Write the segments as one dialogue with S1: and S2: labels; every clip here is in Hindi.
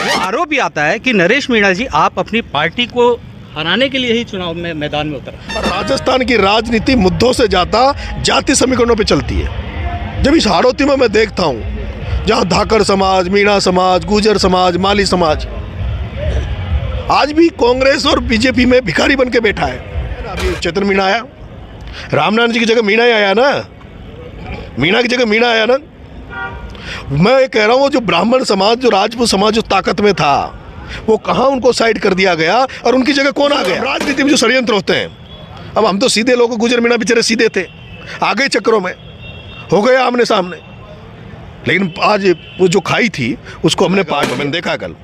S1: वो आरोप ये आता है कि नरेश मीणा जी आप अपनी पार्टी को हराने के लिए ही चुनाव में मैदान में उतरा।
S2: राजस्थान की राजनीति मुद्दों से ज्यादा जाति समीकरणों पे चलती है। जब इस हाड़ौती में मैं देखता हूँ जहाँ धाकर समाज, मीणा समाज, गुर्जर समाज, माली समाज आज भी कांग्रेस और बीजेपी में भिखारी बन के बैठा है। अभी चेतन मीणा आया, रामनारायण जी की जगह मीणा ही आया ना, मीणा की जगह मीणा आया ना। मैं ये कह रहा हूँ जो ब्राह्मण समाज, जो राजपूत समाज जो ताकत में था, वो कहाँ उनको साइड कर दिया गया और उनकी जगह कौन आ गया। राजनीति में जो षड्यंत्र होते हैं, अब हम तो सीधे लोग, गुजर मीणा बेचारे सीधे थे, आ गए चक्करों में, हो गए आमने सामने। लेकिन आज वो जो खाई थी उसको हमने मैंने देखा कल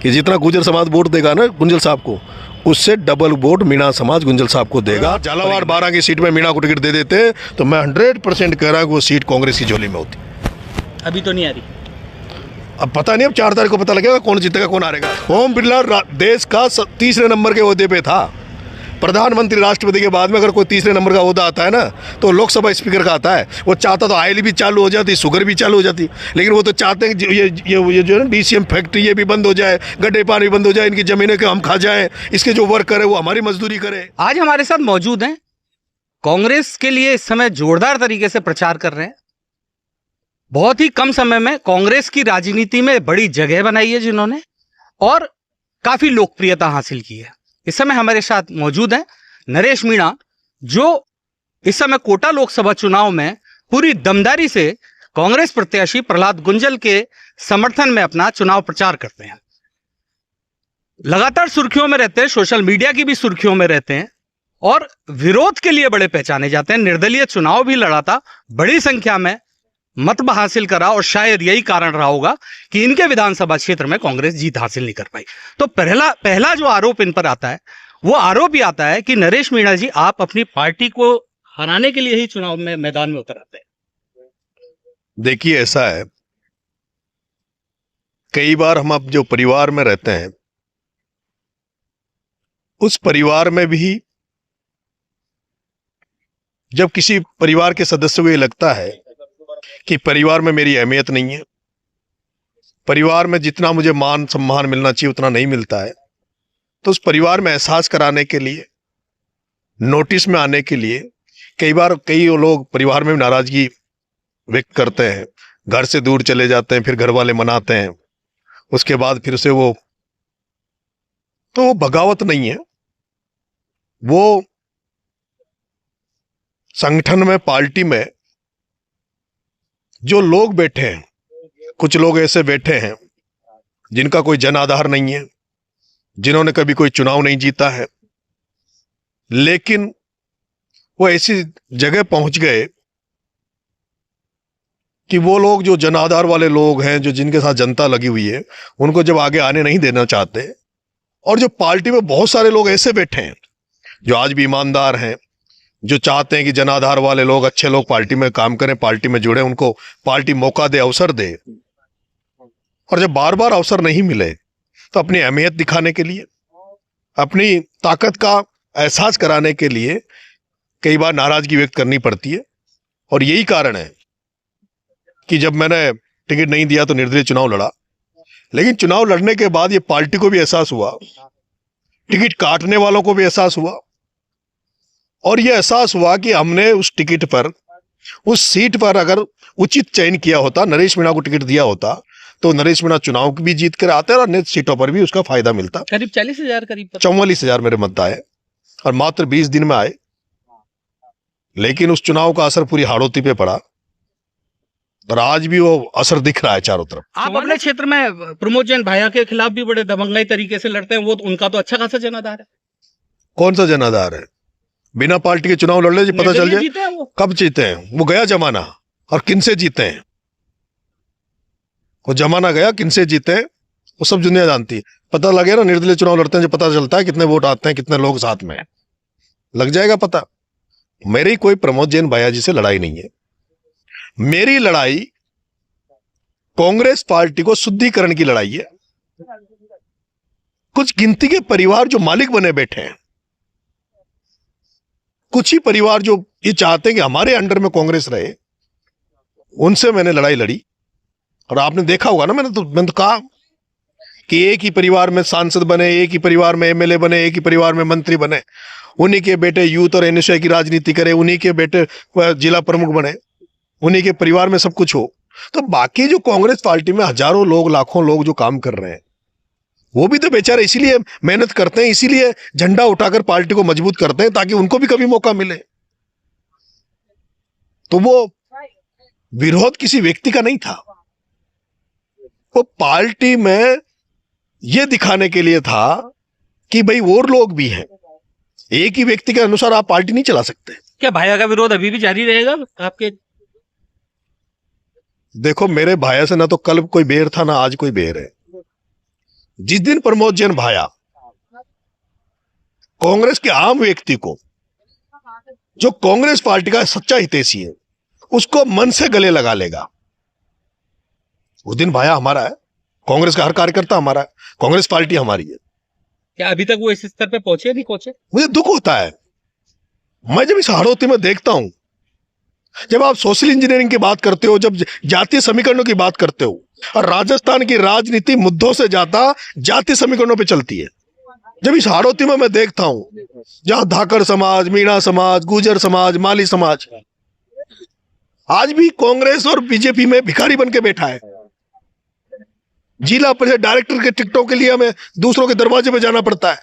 S2: कि जितना गुजर समाज वोट देगा ना गुंजल साहब को, उससे डबल वोट मीणा समाज गुंजल साहब को देगा। झालावाड़ 12 की सीट में मीणा को टिकट दे देते तो मैं 100% कह रहा हूँ कि वो सीट कांग्रेस की झोली में होती।
S1: अभी तो नहीं आ रही,
S2: अब पता नहीं, अब 4 तारीख को पता लगेगा कौन जीतेगा कौन हारेगा। ओम बिरला देश का तीसरे नंबर के ओहदे पे था। प्रधानमंत्री राष्ट्रपति के बाद में अगर कोई तीसरे नंबर का ओहदा आता है ना तो लोकसभा स्पीकर का आता है। वो चाहता तो ऑयल भी चालू हो जाती, शुगर भी चालू हो जाती, लेकिन वो तो चाहते हैं कि ये जो है ना डीसीएम फैक्ट्री ये भी बंद हो जाए, गड्ढे पानी बंद हो जाए, इनकी जमीनें के हम खा जाएं, इसके जो वर्क करे वो हमारी मजदूरी करे।
S1: आज हमारे साथ मौजूद हैं, कांग्रेस के लिए इस समय जोरदार तरीके से प्रचार कर रहे हैं। बहुत ही कम समय में कांग्रेस की राजनीति में बड़ी जगह बनाई है जिन्होंने, और काफी लोकप्रियता हासिल की है। इस समय हमारे साथ मौजूद हैं नरेश मीणा, जो इस समय कोटा लोकसभा चुनाव में पूरी दमदारी से कांग्रेस प्रत्याशी प्रहलाद गुंजल के समर्थन में अपना चुनाव प्रचार करते हैं। लगातार सुर्खियों में रहते हैं, सोशल मीडिया की भी सुर्खियों में रहते हैं और विरोध के लिए बड़े पहचाने जाते हैं। निर्दलीय चुनाव भी लड़ा था, बड़ी संख्या में मत हासिल करा, और शायद यही कारण रहा होगा कि इनके विधानसभा क्षेत्र में कांग्रेस जीत हासिल नहीं कर पाई। तो पहला जो आरोप इन पर आता है, वो आरोप ये आता है कि नरेश मीणा जी आप अपनी पार्टी को हराने के लिए ही चुनाव में मैदान में उतर आते हैं।
S2: देखिए ऐसा है, कई बार हम अब जो परिवार में रहते हैं उस परिवार में भी जब किसी परिवार के सदस्य को ये लगता है कि परिवार में मेरी अहमियत नहीं है, परिवार में जितना मुझे मान सम्मान मिलना चाहिए उतना नहीं मिलता है, तो उस परिवार में एहसास कराने के लिए, नोटिस में आने के लिए कई बार कई लोग परिवार में भी नाराजगी व्यक्त करते हैं, घर से दूर चले जाते हैं, फिर घर वाले मनाते हैं, उसके बाद फिर से वो बगावत नहीं है, वो संगठन में, पार्टी में जो लोग बैठे हैं, कुछ लोग ऐसे बैठे हैं जिनका कोई जन आधार नहीं है, जिन्होंने कभी कोई चुनाव नहीं जीता है, लेकिन वो ऐसी जगह पहुंच गए कि वो लोग जो जन आधार वाले लोग हैं, जो जिनके साथ जनता लगी हुई है, उनको जब आगे आने नहीं देना चाहते, और जो पार्टी में बहुत सारे लोग ऐसे बैठे हैं जो आज भी ईमानदार हैं, जो चाहते हैं कि जनाधार वाले लोग, अच्छे लोग पार्टी में काम करें, पार्टी में जुड़े, उनको पार्टी मौका दे, अवसर दे, और जब बार बार अवसर नहीं मिले तो अपनी अहमियत दिखाने के लिए, अपनी ताकत का एहसास कराने के लिए कई बार नाराजगी व्यक्त करनी पड़ती है। और यही कारण है कि जब मैंने टिकट नहीं दिया तो निर्दलीय चुनाव लड़ा, लेकिन चुनाव लड़ने के बाद ये पार्टी को भी एहसास हुआ, टिकट काटने वालों को भी एहसास हुआ, और यह एहसास हुआ कि हमने उस टिकट पर, उस सीट पर अगर उचित चयन किया होता, नरेश मीणा को टिकट दिया होता, तो नरेश मीणा चुनाव भी जीत कर आते और अन्य सीटों पर भी उसका फायदा मिलता।
S1: करीब 40,000, करीब
S2: 44,000 मेरे मत आए और मात्र 20 दिन में आए, लेकिन उस चुनाव का असर पूरी हाड़ौती पे पड़ा और आज भी वो असर दिख रहा है चारों तरफ।
S1: आप अपने क्षेत्र में प्रमोद जैन भाया के खिलाफ भी बड़े दबंगाई तरीके से लड़ते हैं, वो उनका तो अच्छा खासा जनाधार है।
S2: कौन सा जनाधार है? बिना पार्टी के चुनाव लड़ ले जी, पता चल जाए कब जीते हैं। वो गया जमाना, और किनसे जीते हैं वो जमाना गया, किनसे जीते हैं वो सब दुनिया जानती है। पता लगे ना, निर्दलीय चुनाव लड़ते हैं जो पता चलता है कितने वोट आते हैं, कितने लोग साथ में, लग जाएगा पता। मेरी कोई प्रमोद जैन भाया जी से लड़ाई नहीं है, मेरी लड़ाई कांग्रेस पार्टी को शुद्धिकरण की लड़ाई है। कुछ गिनती के परिवार जो मालिक बने बैठे हैं, कुछ ही परिवार जो ये चाहते हैं कि हमारे अंडर में कांग्रेस रहे, उनसे मैंने लड़ाई लड़ी। और आपने देखा होगा ना, मैंने तो कहा कि एक ही परिवार में सांसद बने, एक ही परिवार में एमएलए बने, एक ही परिवार में मंत्री बने, उन्हीं के बेटे यूथ और एनएसयूआई की राजनीति करे, उन्हीं के बेटे जिला प्रमुख बने, उन्हीं के परिवार में सब कुछ हो। तो बाकी जो कांग्रेस पार्टी में हजारों लोग, लाखों लोग जो काम कर रहे हैं, वो भी तो बेचारे इसीलिए मेहनत करते हैं, इसीलिए झंडा उठाकर पार्टी को मजबूत करते हैं ताकि उनको भी कभी मौका मिले। तो वो विरोध किसी व्यक्ति का नहीं था, वो पार्टी में ये दिखाने के लिए था कि भाई और लोग भी हैं, एक ही व्यक्ति के अनुसार आप पार्टी नहीं चला सकते।
S1: क्या भाया का विरोध अभी भी जारी रहेगा आपके?
S2: देखो, मेरे भाया से ना तो कल कोई बेर था, ना आज कोई बेर है। जिस दिन प्रमोद जैन भाया कांग्रेस के आम व्यक्ति को, जो कांग्रेस पार्टी का सच्चा हितैषी है, उसको मन से गले लगा लेगा, उस दिन भाया हमारा है। कांग्रेस का हर कार्यकर्ता हमारा है, कांग्रेस पार्टी हमारी है।
S1: क्या अभी तक वो इस स्तर पे पहुंचे, नहीं पहुंचे?
S2: मुझे दुख होता है, मैं जब इस हाड़ौती में देखता हूं, जब आप सोशल इंजीनियरिंग की बात करते हो, जब जातीय समीकरणों की बात करते हो, और राजस्थान की राजनीति मुद्दों से ज्यादा जातीय समीकरणों पे चलती है। जब इस हाड़ौती में मैं देखता हूं, जहां धाकड़ समाज, मीणा समाज, गुर्जर समाज, माली समाज आज भी कांग्रेस और बीजेपी में भिखारी बन के बैठा है। जिला परिषद डायरेक्टर के टिकटों के लिए हमें दूसरों के दरवाजे पे जाना पड़ता है,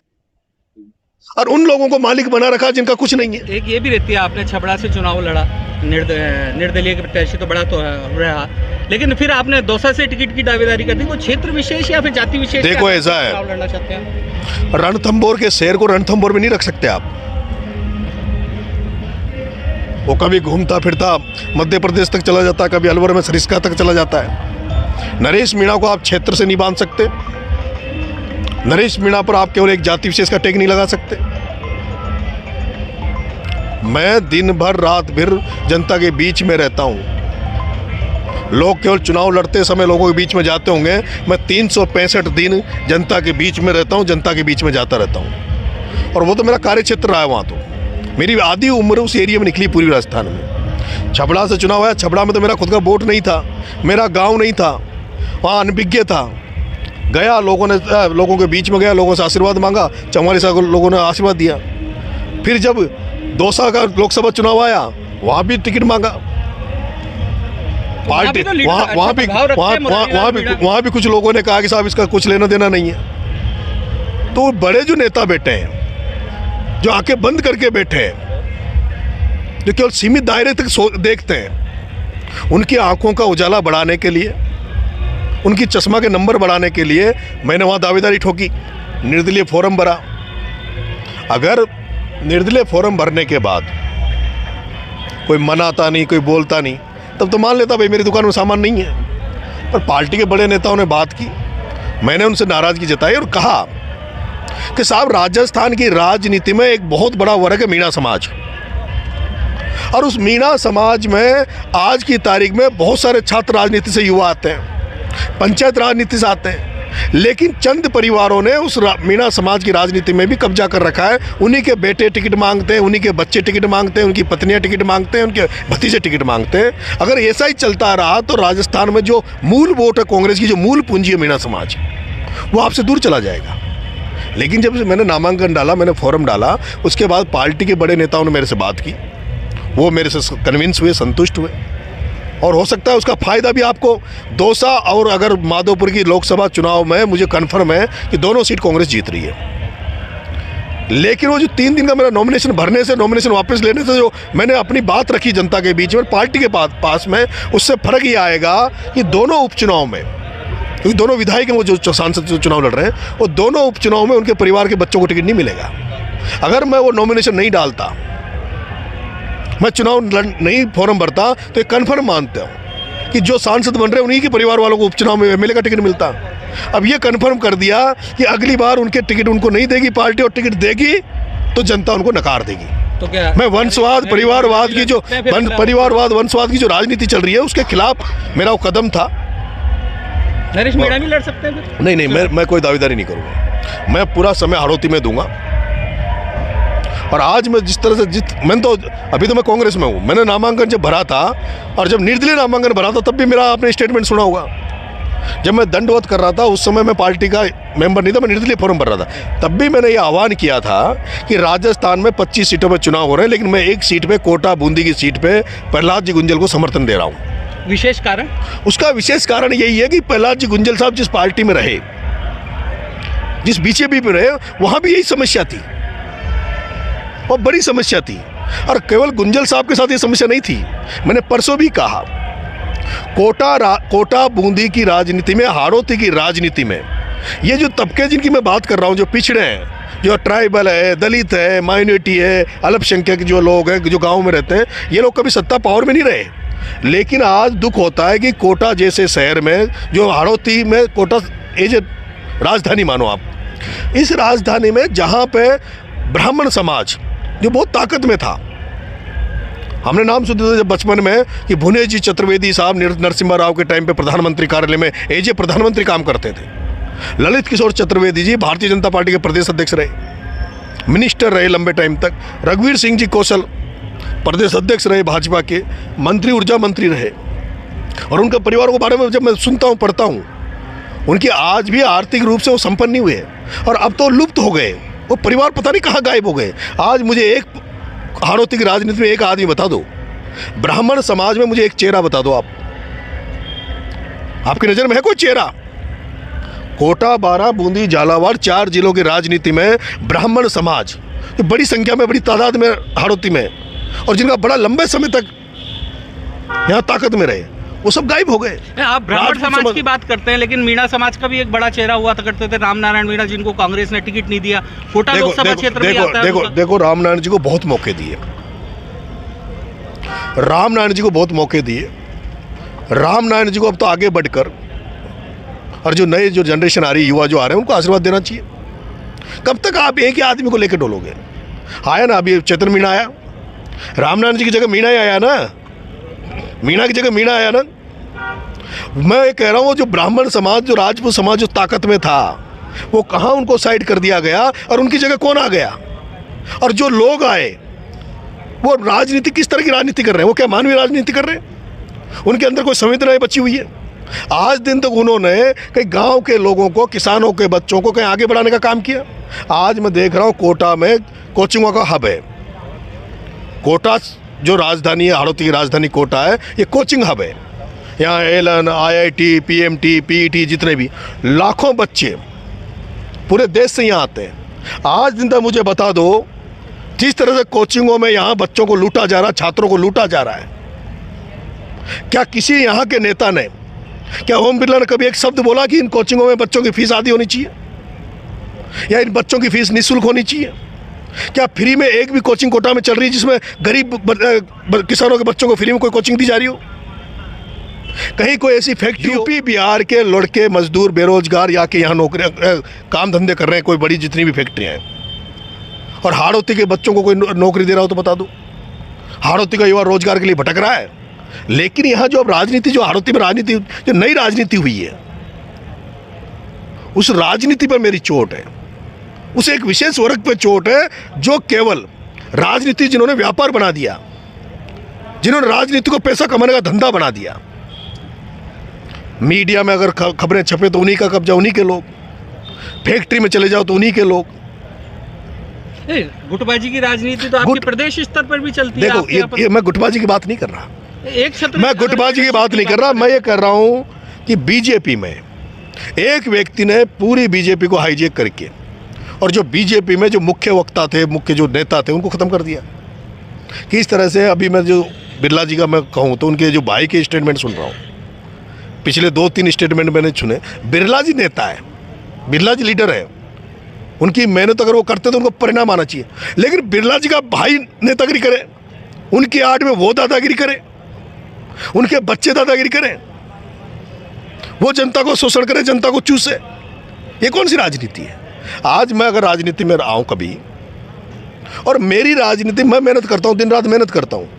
S2: और उन लोगों को मालिक बना रखा जिनका कुछ नहीं है।
S1: एक ये भी रहती है, आपने छबड़ा से चुनाव लड़ा, निर्दलीय प्रत्याशी तो बड़ा तो रहा, लेकिन फिर आपने दौसा से टिकट की दावेदारी कर दी। वो क्षेत्र विशेष या फिर जाति विशेष?
S2: देखो, ऐसा है,
S1: चुनाव लड़ना चाहते हैं,
S2: रणथंभौर के शेर को रणथंभौर में नहीं रख सकते आप। वो कभी घूमता फिरता मध्य प्रदेश तक चला जाता है, कभी अलवर में सरिस्का तक चला जाता है। नरेश मीणा को आप क्षेत्र से नहीं बांध सकते, नरेश मीणा पर आप केवल एक जाति विशेष का टैग नहीं लगा सकते। मैं दिन भर रात भर जनता के बीच में रहता हूं। लोग केवल चुनाव लड़ते समय लोगों के बीच में जाते होंगे, मैं 365 दिन जनता के बीच में रहता हूं, जनता के बीच में जाता रहता हूं, और वो तो मेरा कार्य क्षेत्र रहा है। वहां तो मेरी आधी उम्र उस एरिया में निकली, पूरी राजस्थान में। छबड़ा से चुनाव आया, छबड़ा में तो मेरा खुद का वोट नहीं था, मेरा गांव नहीं था, वहाँ अनभिज्ञ था। गया, लोगों के बीच में गया, लोगों से आशीर्वाद मांगा, 44 लोगों ने आशीर्वाद दिया। फिर जब दौसा का लोकसभा चुनाव आया, वहाँ भी टिकट मांगा। पार्टी वहाँ भी कुछ लोगों ने कहा कि साहब इसका कुछ लेना देना नहीं है। तो बड़े जो नेता बैठे हैं, जो आंखें बंद करके बैठे हैं, जो केवल सीमित दायरे तक देखते हैं, उनकी आंखों का उजाला बढ़ाने के लिए, उनकी चश्मा के नंबर बढ़ाने के लिए मैंने वहाँ दावेदारी ठोकी, निर्दलीय फॉर्म भरा। अगर निर्दलीय फॉर्म भरने के बाद कोई मनाता नहीं, कोई बोलता नहीं, तब तो मान लेता भाई मेरी दुकान में सामान नहीं है। पर पार्टी के बड़े नेताओं ने बात की, मैंने उनसे नाराजगी जताई और कहा कि साहब, राजस्थान की राजनीति में एक बहुत बड़ा वर्ग है मीणा समाज, और उस मीणा समाज में आज की तारीख में बहुत सारे छात्र राजनीति से युवा आते हैं, पंचायत राजनीति से आते हैं, लेकिन चंद परिवारों ने उस मीणा समाज की राजनीति में भी कब्जा कर रखा है। उन्हीं के बेटे टिकट मांगते हैं, उन्हीं के बच्चे टिकट मांगते हैं, उनकी पत्नियां टिकट मांगते हैं, उनके भतीजे टिकट मांगते हैं। अगर ऐसा ही चलता रहा तो राजस्थान में जो मूल वोट है कांग्रेस की, जो मूल पूंजी है मीणा समाज, वो आपसे दूर चला जाएगा। लेकिन जब मैंने नामांकन डाला, मैंने फॉर्म डाला, उसके बाद पार्टी के बड़े नेताओं ने मेरे से बात की, वो मेरे से कन्विंस हुए, संतुष्ट हुए, और हो सकता है उसका फायदा भी आपको दौसा और अगर माधोपुर की लोकसभा चुनाव में मुझे कन्फर्म है कि दोनों सीट कांग्रेस जीत रही है। लेकिन वो जो 3 दिन का मेरा नॉमिनेशन भरने से, नॉमिनेशन वापस लेने से जो मैंने अपनी बात रखी जनता के बीच में, पार्टी के पास में, उससे फर्क ये आएगा कि दोनों उपचुनाव में, क्योंकि दोनों विधायक हैं वो जो सांसद जो चुनाव लड़ रहे हैं, वो दोनों उपचुनाव में उनके परिवार के बच्चों को टिकट नहीं मिलेगा। अगर मैं वो नॉमिनेशन नहीं डालता, मैं चुनाव नहीं फॉर्म भरता, तो एक कन्फर्म मानता हूँ कि जो सांसद बन रहे हैं उन्हीं के परिवार वालों को उपचुनाव में एमएलए का टिकट मिलता। अब ये कन्फर्म कर दिया कि अगली बार उनके टिकट उनको नहीं देगी पार्टी, और टिकट देगी तो जनता उनको नकार देगी।
S1: तो क्या
S2: मैं वंशवाद, परिवारवाद की जो राजनीति चल रही है, उसके खिलाफ मेरा वो कदम था।
S1: नरेश मीणा नहीं लड़ सकते फिर?
S2: नहीं, मैं कोई दावेदारी नहीं करूँगा, मैं पूरा समय हाड़ौती में दूंगा। और आज मैं जिस तरह से मैंने तो अभी तो मैं कांग्रेस में हूँ, मैंने नामांकन जब भरा था और जब निर्दलीय नामांकन भरा था तब भी मेरा आपने स्टेटमेंट सुना होगा जब मैं दंडवत कर रहा था उस समय मैं पार्टी का मेंबर नहीं था, मैं निर्दलीय फोरम भर रहा था। तब भी मैंने ये आह्वान किया था कि राजस्थान में 25 सीटों पर चुनाव हो रहे हैं, लेकिन मैं एक सीट पे, कोटा बूंदी की सीट पे प्रहलाद जी गुंजल को समर्थन दे रहा हूँ।
S1: विशेष कारण?
S2: उसका विशेष कारण यही है कि प्रहलाद जी गुंजल साहब जिस पार्टी में रहे, जिस बीजेपी में रहे, वहां भी यही समस्या थी और बड़ी समस्या थी। और केवल गुंजल साहब के साथ ये समस्या नहीं थी, मैंने परसों भी कहा, कोटा बूंदी की राजनीति में, हाड़ौती की राजनीति में ये जो तबके जिनकी मैं बात कर रहा हूँ, जो पिछड़े हैं, जो ट्राइबल है, दलित है, माइनॉरिटी है, अल्पसंख्यक जो लोग हैं, जो गाँव में रहते हैं, ये लोग कभी सत्ता पावर में नहीं रहे। लेकिन आज दुख होता है कि कोटा जैसे शहर में, जो हाड़ौती में, कोटा एज राजधानी मानो आप, इस राजधानी में जहाँ पे ब्राह्मण समाज जो बहुत ताकत में था, हमने नाम सुनते थे जब बचपन में कि भुवनेश जी चतुर्वेदी साहब नरसिम्हा राव के टाइम पे प्रधानमंत्री कार्यालय में एज ए प्रधानमंत्री काम करते थे। ललित किशोर चतुर्वेदी जी भारतीय जनता पार्टी के प्रदेश अध्यक्ष रहे, मिनिस्टर रहे लंबे टाइम तक। रघुवीर सिंह जी कौशल प्रदेश अध्यक्ष रहे भाजपा के, मंत्री, ऊर्जा मंत्री रहे। और उनके परिवार के बारे में जब मैं सुनता हूँ, पढ़ता हूँ, उनकी आज भी आर्थिक रूप से वो संपन्न नहीं हुए और अब तो लुप्त हो गए। वो परिवार पता नहीं कहाँ गायब हो गए। आज मुझे एक हाड़ौती की राजनीति में एक आदमी बता दो, ब्राह्मण समाज में मुझे एक चेहरा बता दो। आपकी नजर में है कोई चेहरा? कोटा, बारां, बूंदी, झालावाड़, 4 जिलों की राजनीति में ब्राह्मण समाज जो बड़ी संख्या में, बड़ी तादाद में हाड़ौती में, और जिनका बड़ा लंबे समय तक यहाँ ताकत में रहे, वो सब गायब हो गए।
S1: आप ब्राह्मण समाज की बात करते हैं, लेकिन मीणा समाज का भी एक बड़ा चेहरा हुआ करते थे, रामनारायण मीणा, जिनको कांग्रेस ने टिकट नहीं दिया। कोटा लोकसभा क्षेत्र में आता है।
S2: देखो रामनारायण जी को बहुत मौके दिए, रामनारायण जी को बहुत मौके दिए। रामनारायण जी को अब तो आगे बढ़कर, और जो नए जो जनरेशन आ रही है, युवा जो आ रहे हैं, उनको आशीर्वाद देना चाहिए। कब तक आप एक ही आदमी को लेकर डोलोगे? आया ना अभी चेतन मीणा आया, रामनारायण जी की जगह मीणा ही आया ना, मीणा की जगह मीणा आया ना। मैं ये कह रहा हूँ, जो ब्राह्मण समाज, जो राजपूत समाज जो ताकत में था, वो कहाँ उनको साइड कर दिया गया और उनकी जगह कौन आ गया? और जो लोग आए वो राजनीति, किस तरह की राजनीति कर रहे हैं? वो क्या मानवीय राजनीति कर रहे हैं? उनके अंदर कोई संवेदनाएं बची हुई है? आज दिन तक उन्होंने कई गांव के लोगों को, किसानों के बच्चों को कहीं आगे बढ़ाने का काम किया। आज मैं देख रहा हूँ कोटा में कोचिंगों का हब है। कोटा जो राजधानी है, हाड़ौती की राजधानी कोटा है, ये कोचिंग हब है। यहाँ एलन, IIT, PMT, PET, जितने भी लाखों बच्चे पूरे देश से यहाँ आते हैं। आज दिन तक मुझे बता दो, जिस तरह से कोचिंगों में यहाँ बच्चों को लूटा जा रहा है, छात्रों को लूटा जा रहा है, क्या किसी यहाँ के नेता ने, क्या ओम बिरला ने कभी एक शब्द बोला कि इन कोचिंगों में बच्चों की फीस आधी होनी चाहिए या इन बच्चों की फीस निःशुल्क होनी चाहिए? क्या फ्री में एक भी कोचिंग कोटा में चल रही है जिसमें गरीब किसानों के बच्चों को फ्री में कोई कोचिंग दी जा रही हो? कहीं कोई ऐसी फैक्ट्री? यूपी बिहार के लड़के मजदूर बेरोजगार या के यहाँ नौकरी काम धंधे कर रहे हैं, कोई बड़ी जितनी भी फैक्ट्रियाँ हैं, और हाड़ौती के बच्चों को कोई नौकरी दे रहा हो तो बता दो। हाड़ौती का युवा रोजगार के लिए भटक रहा है। लेकिन यहाँ जो अब राजनीति, जो हाड़ौती में राजनीति, जो नई राजनीति हुई है, उस राजनीति पर मेरी चोट है। उस एक विशेष वर्ग पे चोट है जो केवल राजनीति, जिन्होंने व्यापार बना दिया, जिन्होंने राजनीति को पैसा कमाने का धंधा बना दिया। मीडिया में अगर खबरें छपे तो उन्हीं का कब्जा, उन्हीं के लोग। फैक्ट्री में चले जाओ तो उन्हीं के लोग।
S1: गुटबाजी की राजनीति तो आपके प्रदेश स्तर पर भी चलती है।
S2: देखो, ये मैं गुटबाजी की बात नहीं कर रहा,
S1: एक क्षेत्र
S2: मैं गुटबाजी की बात नहीं कर रहा। मैं ये कर रहा हूं कि बीजेपी में एक व्यक्ति ने पूरी बीजेपी को हाईजैक करके, और जो बीजेपी में जो मुख्य वक्ता थे, मुख्य जो नेता थे, उनको ख़त्म कर दिया। किस तरह से अभी मैं जो बिरला जी का मैं कहूँ तो उनके जो भाई के स्टेटमेंट सुन रहा हूँ, पिछले 2-3 स्टेटमेंट मैंने सुने। बिरला जी नेता है, बिरला जी लीडर है, उनकी मेहनत अगर वो करते तो उनको परिणाम आना चाहिए। लेकिन बिरला जी का भाई नेतागिरी करे, उनकी आड़ में वो दादागिरी करे, उनके बच्चे दादागिरी करें, वो जनता को शोषण करे, जनता को चूसे, ये कौन सी राजनीति है? आज मैं अगर राजनीति में आऊँ कभी, और मेरी राजनीति, मैं मेहनत करता हूँ, दिन रात मेहनत करता हूँ,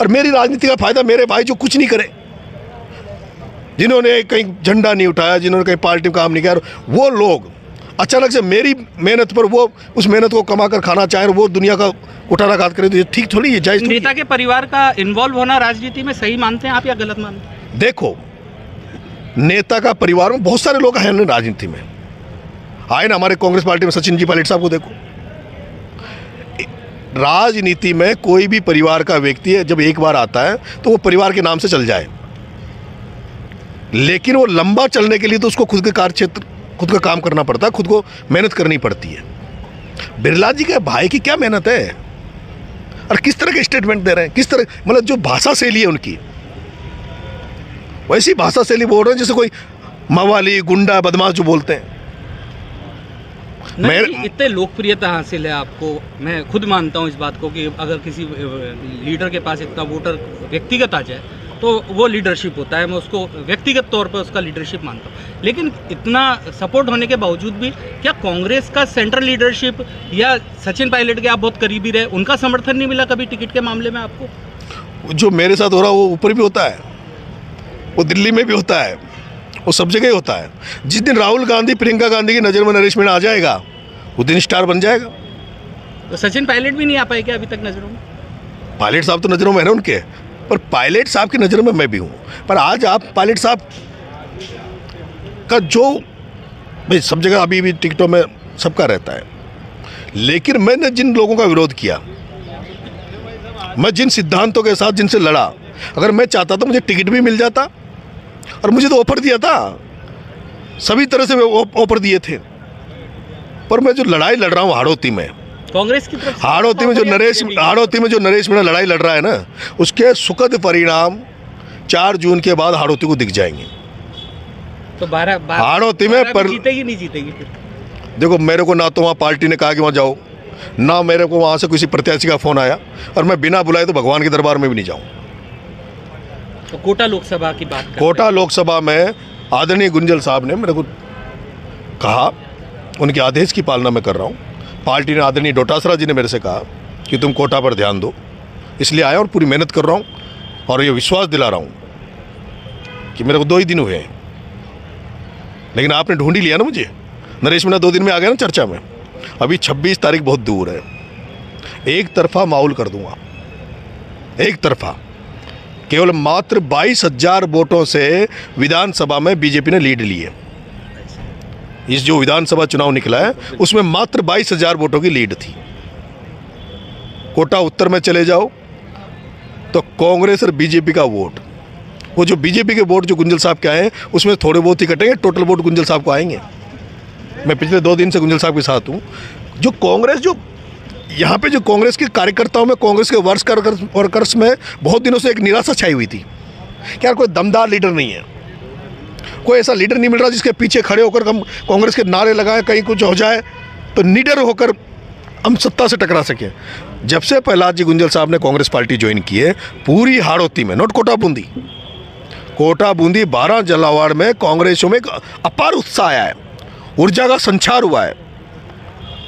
S2: और मेरी राजनीति का फायदा मेरे भाई जो कुछ नहीं करे, जिन्होंने कहीं झंडा नहीं उठाया, जिन्होंने कहीं पार्टी में काम नहीं किया, वो लोग अचानक से मेरी मेहनत पर वो उस मेहनत को कमा कर खाना चाहे, वो दुनिया का उठाना घात करे, तो ये ठीक थोड़ी, ये जायज़ थोड़ी।
S1: नेता के परिवार का इन्वॉल्व होना राजनीति में सही मानते हैं आप या गलत मानते हैं?
S2: देखो, नेता का परिवार में बहुत सारे लोग हैं ना राजनीति में, आए ना हमारे कांग्रेस पार्टी में सचिन जी पायलट साहब को देखो। राजनीति में कोई भी परिवार का व्यक्ति है जब एक बार आता है तो वो परिवार के नाम से चल जाए, लेकिन वो लंबा चलने के लिए तो उसको खुद के कार्य क्षेत्र, खुद का काम करना पड़ता है, खुद को मेहनत करनी पड़ती है। बिरला जी के भाई की क्या मेहनत है और किस तरह के स्टेटमेंट दे रहे हैं, किस तरह, मतलब जो भाषा शैली है उनकी, वैसी भाषा शैली बोल रहे हैं जैसे कोई मवाली गुंडा बदमाश जो बोलते हैं।
S3: इतने लोकप्रियता हासिल है आपको, मैं खुद मानता हूं इस बात को कि अगर किसी लीडर के पास इतना वोटर व्यक्तिगत आ जाए तो वो लीडरशिप होता है, मैं उसको व्यक्तिगत तौर पर उसका लीडरशिप मानता हूं। लेकिन इतना सपोर्ट होने के बावजूद भी क्या कांग्रेस का सेंट्रल लीडरशिप या सचिन पायलट के आप बहुत करीबी रहे, उनका समर्थन नहीं मिला कभी टिकट के मामले में आपको?
S2: जो मेरे साथ हो रहा है वो ऊपर भी होता है, वो दिल्ली में भी होता है, वो सब जगह ही होता है। जिस दिन राहुल गांधी प्रियंका गांधी की नज़र में नरेश मीणा आ जाएगा उस दिन स्टार बन जाएगा।
S3: तो सचिन पायलट भी नहीं आ पाए क्या अभी तक नजरों में?
S2: पायलट साहब तो नज़रों में है ना उनके, पर पायलट साहब की नज़रों में मैं भी हूँ। पर आज आप पायलट साहब का जो भाई सब जगह अभी भी टिकटों में सबका रहता है, लेकिन मैंने जिन लोगों का विरोध किया, मैं जिन सिद्धांतों के साथ जिनसे लड़ा, अगर मैं चाहता तो मुझे टिकट भी मिल जाता, और मुझे तो ऑफर दिया था, सभी तरह से ऑफर दिए थे। पर मैं जो लड़ाई लड़ रहा हूँ हाड़ौती में,
S3: कांग्रेस की तरफ
S2: हाड़ौती में जो नरेश मीणा लड़ाई लड़ रहा है ना, उसके सुखद परिणाम 4 जून के बाद हाड़ौती को दिख जाएंगे।
S3: तो 12
S2: हाड़ौती में पर
S3: जीतेगी नहीं जीतेगी फिर?
S2: देखो, मेरे को ना तो वहाँ पार्टी ने कहा कि वहाँ जाओ, ना मेरे को वहाँ से किसी प्रत्याशी का फ़ोन आया, और मैं बिना बुलाए तो भगवान के दरबार में भी नहीं जाऊँ।
S3: तो कोटा लोकसभा की बात करते
S2: कोटा लोकसभा में आदरणीय गुंजल साहब ने मेरे को कहा, उनके आदेश की पालना मैं कर रहा हूँ। पार्टी ने, आदरणीय डोटासरा जी ने मेरे से कहा कि तुम कोटा पर ध्यान दो, इसलिए आया और पूरी मेहनत कर रहा हूँ, और ये विश्वास दिला रहा हूँ कि मेरे को 2 ही दिन हुए हैं, लेकिन आपने ढूंढ ही लिया ना मुझे। नरेश मीणा 2 दिन में आ गया ना चर्चा में। अभी 26 तारीख बहुत दूर है, एक तरफा माहौल कर दूंगा, एक तरफा। केवल मात्र 22,000 वोटों से विधानसभा में बीजेपी ने लीड ली है। इस जो विधानसभा चुनाव निकला है उसमें मात्र 22,000 वोटों की लीड थी। कोटा उत्तर में चले जाओ तो कांग्रेस और बीजेपी का वोट, वो जो बीजेपी के वोट जो गुंजल साहब के आए हैं उसमें थोड़े बहुत ही कटेंगे, टोटल वोट गुंजल साहब को आएंगे। मैं पिछले 2 दिन से गुंजल साहब के साथ हूँ। जो कांग्रेस, जो यहाँ पे जो कांग्रेस के कार्यकर्ताओं में, कांग्रेस के वर्कर्स में बहुत दिनों से एक निराशा छाई हुई थी कि यार कोई दमदार लीडर नहीं है, कोई ऐसा लीडर नहीं मिल रहा जिसके पीछे खड़े होकर हम कांग्रेस के नारे लगाएं, कहीं कुछ हो जाए तो निडर होकर हम सत्ता से टकरा सकें। जब से प्रहलाद जी गुंजल साहब ने कांग्रेस पार्टी ज्वाइन की है, पूरी हाड़ौती में, नोट कोटा बूंदी, कोटा बूंदी 12 जलावाड़ में कांग्रेसियों में एक अपार उत्साह आया है, ऊर्जा का संचार हुआ है।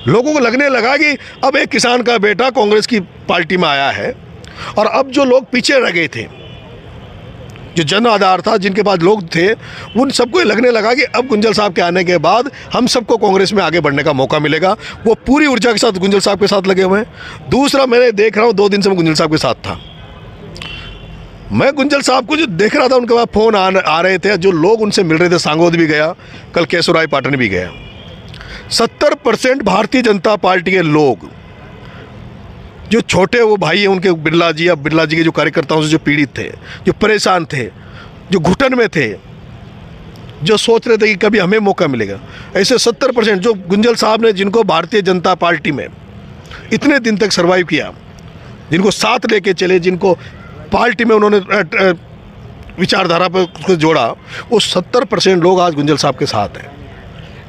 S2: लोगों को लगने लगा कि अब एक किसान का बेटा कांग्रेस की पार्टी में आया है, और अब जो लोग पीछे रह गए थे, जो जन आधार था, जिनके पास लोग थे, उन सबको लगने लगा कि अब गुंजल साहब के आने के बाद हम सबको कांग्रेस में आगे बढ़ने का मौका मिलेगा। वो पूरी ऊर्जा के साथ गुंजल साहब के साथ लगे हुए हैं। दूसरा, मैंने देख रहा हूँ 2 दिन से मैं गुंजल साहब के साथ था, मैं गुंजल साहब को जो देख रहा था, उनके पास फ़ोन आ रहे थे, जो लोग उनसे मिल रहे थे। सांगोद भी गया, कल केशवराय पाटन भी गया। 70% भारतीय जनता पार्टी के लोग, जो छोटे वो भाई हैं उनके, बिरला जी, अब बिरला जी के जो कार्यकर्ताओं से जो पीड़ित थे, जो परेशान थे, जो घुटन में थे, जो सोच रहे थे कि कभी हमें मौका मिलेगा, ऐसे 70% जो गुंजल साहब ने, जिनको भारतीय जनता पार्टी में इतने दिन तक सर्वाइव किया, जिनको साथ लेके चले, जिनको पार्टी में उन्होंने विचारधारा पर उसको जोड़ा, वो 70% लोग आज गुंजल साहब के साथ हैं।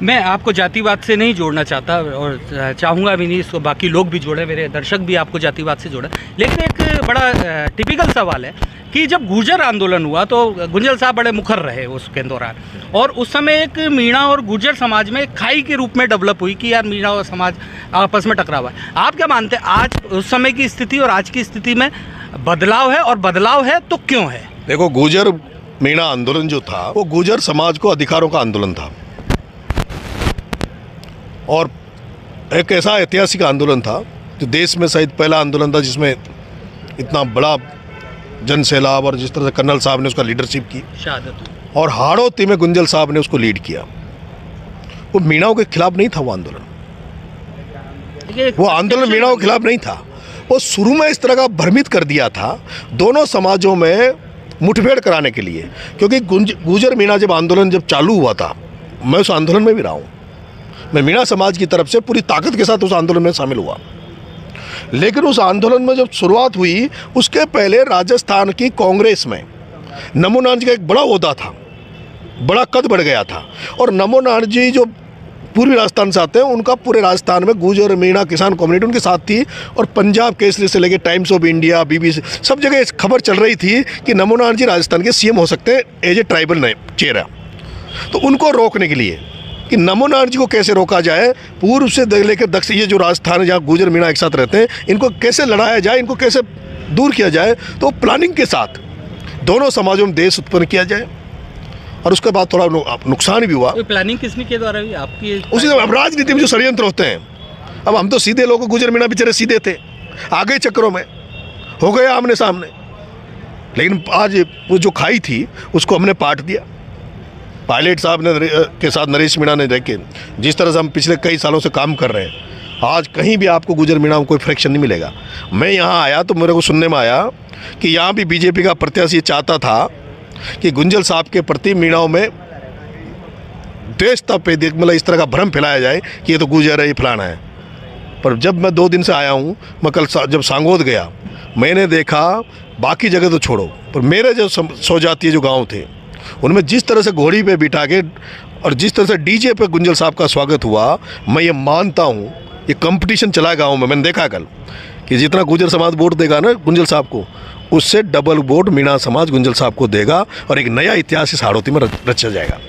S3: मैं आपको जातिवाद से नहीं जोड़ना चाहता और चाहूँगा भी नहीं, इसको बाकी लोग भी जोड़े, मेरे दर्शक भी आपको जातिवाद से जोड़े, लेकिन एक बड़ा टिपिकल सवाल है कि जब गुर्जर आंदोलन हुआ तो गुंजल साहब बड़े मुखर रहे उसके दौरान, और उस समय एक मीणा और गुर्जर समाज में खाई के रूप में डेवलप हुई कि यार मीणा और समाज आपस में टकरा हुआ है। आप क्या मानते हैं, आज उस समय की स्थिति और आज की स्थिति में बदलाव है, और बदलाव है तो क्यों है?
S2: देखो, गुर्जर मीणा आंदोलन जो था वो गुर्जर समाज को अधिकारों का आंदोलन था, और एक ऐसा ऐतिहासिक आंदोलन था जो देश में शायद पहला आंदोलन था जिसमें इतना बड़ा जन सैलाब, और जिस तरह से कर्नल साहब ने उसका लीडरशिप की,
S3: शहादत।
S2: और हाड़ौती में गुंजल साहब ने उसको लीड किया। वो मीणाओं के खिलाफ नहीं था वो आंदोलन, वो आंदोलन मीणाओं के खिलाफ नहीं था। वो शुरू में इस तरह का भ्रमित कर दिया था दोनों समाजों में मुठभेड़ कराने के लिए, क्योंकि गुर्जर मीणा जब आंदोलन जब चालू हुआ था, मैं उस आंदोलन में भी रहा हूँ, मैं मीणा समाज की तरफ से पूरी ताकत के साथ उस आंदोलन में शामिल हुआ। लेकिन उस आंदोलन में जब शुरुआत हुई, उसके पहले राजस्थान की कांग्रेस में नमो नारायण जी का एक बड़ा ओहदा था, बड़ा कद बढ़ गया था। और नमो नारायण जी जो पूर्वी राजस्थान से आते हैं, उनका पूरे राजस्थान में गुर्जर मीणा किसान कम्युनिटी उनके साथ थी। और पंजाब केसरी से लेकर टाइम्स ऑफ इंडिया, BBC, सब जगह इस खबर चल रही थी कि नमो नारायण जी राजस्थान के CM हो सकते हैं एज ए ट्राइबल चेहरा। तो उनको रोकने के लिए कि नमो नारायण जी को कैसे रोका जाए, पूर्व से लेकर दक्षिण, ये जो राजस्थान है जहाँ गुर्जर मीणा एक साथ रहते हैं, इनको कैसे लड़ाया जाए, इनको कैसे दूर किया जाए, तो प्लानिंग के साथ दोनों समाजों में देश उत्पन्न किया जाए। और उसके बाद थोड़ा नुकसान भी हुआ।
S3: प्लानिंग किसने के द्वारा हुई आपकी?
S2: उसी अब राजनीति में जो षड्यंत्र होते हैं, अब हम तो सीधे लोग, गुर्जर मीणा बेचारे सीधे थे, आगे चक्रों में हो गए आमने सामने। लेकिन आज वो जो खाई थी उसको हमने पाट दिया। पायलट साहब ने के साथ नरेश मीणा ने देखे जिस तरह से हम पिछले कई सालों से काम कर रहे हैं, आज कहीं भी आपको गुर्जर मीणा में कोई फ्रैक्शन नहीं मिलेगा। मैं यहाँ आया तो मेरे को सुनने में आया कि यहाँ भी BJP का प्रत्याशी चाहता था कि गुंजल साहब के प्रति मीणाओं में देश तक पे मतलब इस तरह का भ्रम फैलाया जाए कि ये तो गुर्जर है, ये फलाना है। पर जब मैं 2 दिन से आया हूँ, मैं कल जब सांगोद गया, मैंने देखा, बाकी जगह तो छोड़ो, पर मेरे जो स्वजातीय जो गांव थे उनमें जिस तरह से घोड़ी पे बिठा के और जिस तरह से DJ पे गुंजल साहब का स्वागत हुआ, मैं ये मानता हूँ ये कंपटीशन चला गाँव में। मैंने देखा कल कि जितना गुर्जर समाज वोट देगा ना गुंजल साहब को, उससे डबल वोट मीणा समाज गुंजल साहब को देगा और एक नया इतिहास इस हाड़ौती में रचा जाएगा।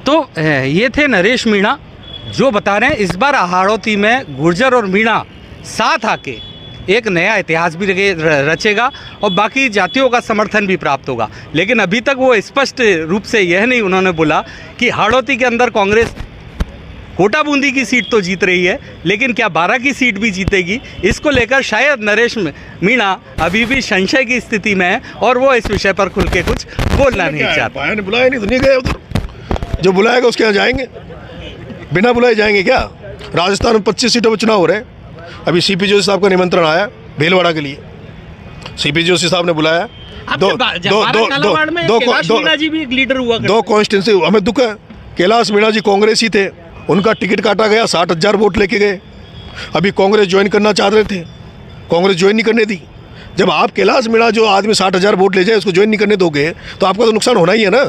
S3: तो ये थे नरेश मीणा जो बता रहे हैं इस बार हाड़ौती में गुर्जर और मीणा साथ आके एक नया इतिहास भी रचेगा और बाकी जातियों का समर्थन भी प्राप्त होगा। लेकिन अभी तक वो स्पष्ट रूप से यह नहीं उन्होंने बोला कि हाड़ौती के अंदर कांग्रेस कोटा बूंदी की सीट तो जीत रही है, लेकिन क्या 12 की सीट भी जीतेगी, इसको लेकर शायद नरेश मीणा अभी भी संशय की स्थिति में है और वो इस विषय पर खुल के कुछ बोलना नहीं चाहता।
S2: बुलाया नहीं तो नहीं गए उधर, जो बुलाएगा उसके यहाँ जाएंगे, बिना बुलाए जाएंगे क्या? राजस्थान में 25 सीटों पर चुनाव हो रहे हैं। अभी CP जोशी साहब का निमंत्रण आया भीलवाड़ा के लिए, CP जोशी साहब ने बुलाया। दो कॉन्स्टिट्यूंसी हमें दुख है। कैलाश मीणा जी कांग्रेस ही थे, उनका टिकट काटा गया, 60,000 वोट लेके गए। अभी कांग्रेस ज्वाइन करना चाह रहे थे, कांग्रेस ज्वाइन नहीं करने दी। जब आप कैलाश मीणा जो आदमी 60,000 वोट ले जाए उसको ज्वाइन नहीं करने दोगे तो आपका तो नुकसान होना ही है ना।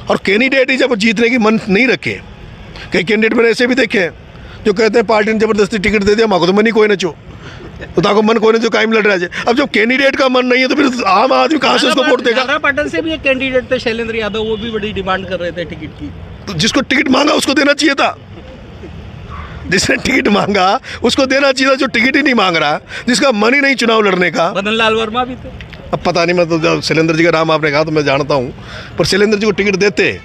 S2: और कैंडिडेट ही जब जीतने की मन नहीं रखे, कई कैंडिडेट मैंने ऐसे भी देखे हैं जो कहते हैं पार्टी ने जबरदस्ती टिकट दे दिया, माको तो मन ही कोई ना चो, तो ताको मन कोई ना जो कायम लड़ रहा है। अब जब कैंडिडेट का मन नहीं है तो फिर आम आदमी कहाँ से उसको वोट देगा?
S3: पाटन से भी एक कैंडिडेट थे शैलेंद्र यादव, वो भी बड़ी डिमांड कर रहे थे टिकट की।
S2: तो जिसको टिकट मांगा उसको देना चाहिए था, जिसने टिकट मांगा उसको देना चाहिए था। जो टिकट ही नहीं मांग रहा, जिसका मन ही नहीं चुनाव लड़ने का।
S3: मदन लाल वर्मा भी थे।
S2: अब पता नहीं, मैं तो शैलेंद्र जी का नाम आपने कहा तो मैं जानता हूँ, पर शैलेंद्र जी को टिकट देते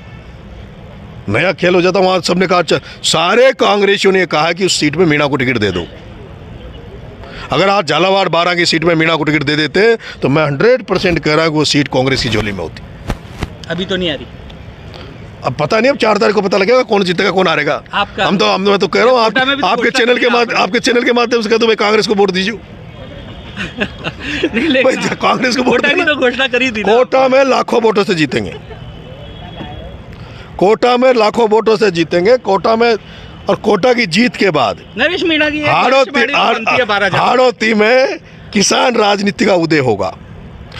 S2: नया खेल हो जाता। वहाँ सबने कहा, सारे कांग्रेसियों ने कहा कि उस सीट में मीणा को टिकट दे दो। अगर आज झालावाड़ 12 की सीट में मीणा को टिकट दे देते तो मैं 100% कह रहा हूँ कि वो सीट कांग्रेस की झोली में होती।
S3: अभी तो नहीं आ रही,
S2: अब पता नहीं, अब 4 तारीख को पता लगेगा कौन जीतेगा कौन हारेगा। मैं तो कह रहा हूँ आपके चैनल के माध्यम से कह दो भाई कांग्रेस को वोट दीजिए। कांग्रेस को वोट
S3: तो घोषणा करी थी,
S2: कोटा में लाखों वोटों से जीतेंगे, कोटा में लाखों वोटों से जीतेंगे। कोटा में, और कोटा की जीत के बाद
S3: नरेश मीणा की
S2: हाड़ौती में किसान राजनीति का उदय होगा।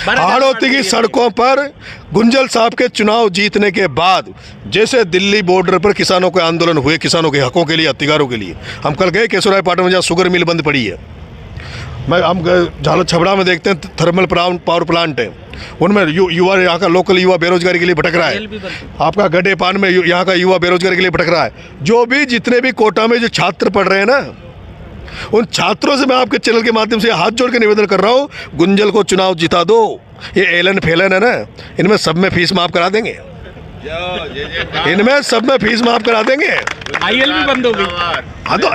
S2: हाड़ौती की सड़कों पर गुंजल साहब के चुनाव जीतने के बाद, जैसे दिल्ली बॉर्डर पर किसानों के आंदोलन हुए, किसानों के हकों के लिए, अधिकारों के लिए, हम कल गए केशवराय पाटन में जहाँ शुगर मिल बंद पड़ी है। हम झाला छबड़ा में देखते हैं थर्मल पावर प्लांट है, उनमें युवा, यहाँ का लोकल युवा बेरोजगारी के लिए भटक रहा है। आपका गड्ढे पान में यहाँ का युवा बेरोजगारी के लिए भटक रहा है। जो भी जितने भी कोटा में जो छात्र पढ़ रहे हैं ना, उन छात्रों से मैं आपके चैनल के माध्यम से हाथ जोड़ के निवेदन कर रहा हूँ, गुंजल को चुनाव जिता दो। ये एलन फेलन है ना, इनमें सब में फीस माफ करा देंगे, इनमें सब में फीस माफ करा देंगे।
S3: IL भी बंद हो गई।
S2: हाँ तो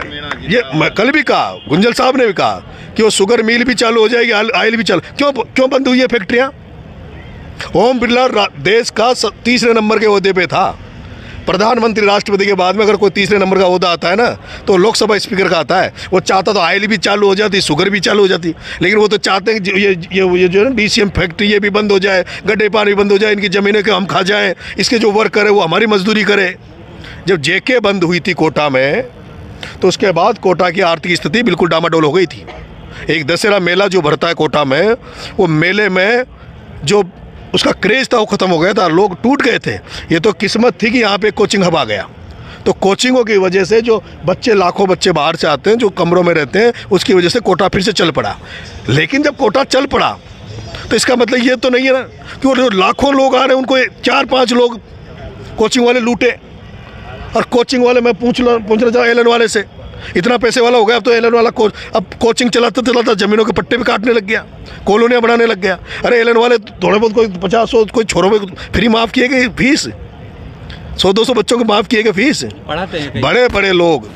S2: ये मैं कल भी कहा, गुंजल साहब ने भी कहा कि वो शुगर मिल भी चालू हो जाएगी, IL भी चालू। क्यों बंद हुई है फैक्ट्रियाँ? ओम बिरला देश का तीसरे नंबर के ओहदे पे था। प्रधानमंत्री राष्ट्रपति के बाद में अगर कोई तीसरे नंबर का ओहदा आता है ना तो लोकसभा स्पीकर का आता है। वो चाहता तो ऑयल भी चालू हो जाती, शुगर भी चालू हो जाती, लेकिन वो तो चाहते हैं कि ये जो है ना डीसीएम फैक्ट्री ये भी बंद हो जाए, गड्ढे पानी बंद हो जाए, इनकी ज़मीनें के हम खा जाएं, इसके जो वर्कर है वो हमारी मजदूरी करे। जब जेके बंद हुई थी कोटा में तो उसके बाद कोटा की आर्थिक स्थिति बिल्कुल डामाडोल हो गई थी। एक दशहरा मेला जो भरता है कोटा में, वो मेले में जो उसका क्रेज़ था वो ख़त्म हो गया था, लोग टूट गए थे। ये तो किस्मत थी कि यहाँ पे कोचिंग हब आ गया। तो कोचिंगों की वजह से जो बच्चे, लाखों बच्चे बाहर से आते हैं जो कमरों में रहते हैं, उसकी वजह से कोटा फिर से चल पड़ा। लेकिन जब कोटा चल पड़ा तो इसका मतलब ये तो नहीं है ना कि वो जो लाखों लोग आ रहे हैं उनको 4-5 लोग कोचिंग वाले लूटे। और कोचिंग वाले, मैं पूछना चाहूँ एलन वाले से, इतना पैसे वाला हो गया अब तो एलन वाला अब कोचिंग चलाता चलाता ज़मीनों के पट्टे भी काटने लग गया, कॉलोनियाँ बनाने लग गया। अरे एलन वाले थोड़े बहुत कोई 50-100 कोई छोरों में फ्री माफ़ किए गए फीस, 100-200 बच्चों को माफ़ किए गए फीस।
S3: पढ़ाते हैं
S2: बड़े बड़े लोग,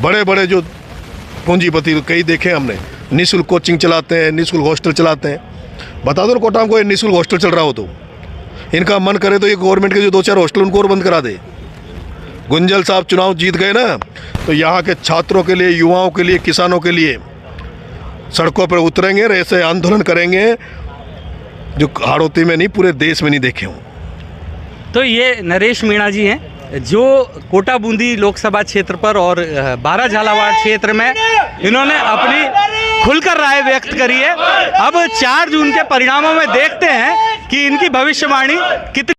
S2: बड़े बड़े जो पूंजीपति कई देखे हमने, निःशुल्क कोचिंग चलाते हैं, निःशुल्क हॉस्टल चलाते हैं। बता दो ना कोटा में कोई निःशुल्क हॉस्टल चल रहा हो तो इनका मन करे तो ये गवर्नमेंट के जो 2-4 हॉस्टल उनको और बंद करा दे। गुंजल साहब चुनाव जीत गए ना तो यहाँ के छात्रों के लिए, युवाओं के लिए, किसानों के लिए सड़कों पर उतरेंगे और ऐसे आंदोलन करेंगे जो हाड़ौती में नहीं पूरे देश में नहीं देखे हों।
S3: तो ये नरेश मीणा जी हैं जो कोटा बूंदी लोकसभा क्षेत्र पर और 12 झालावाड़ क्षेत्र में इन्होंने अपनी खुलकर राय व्यक्त करी है। अब 4 जून के परिणामों में देखते हैं कि इनकी भविष्यवाणी कितनी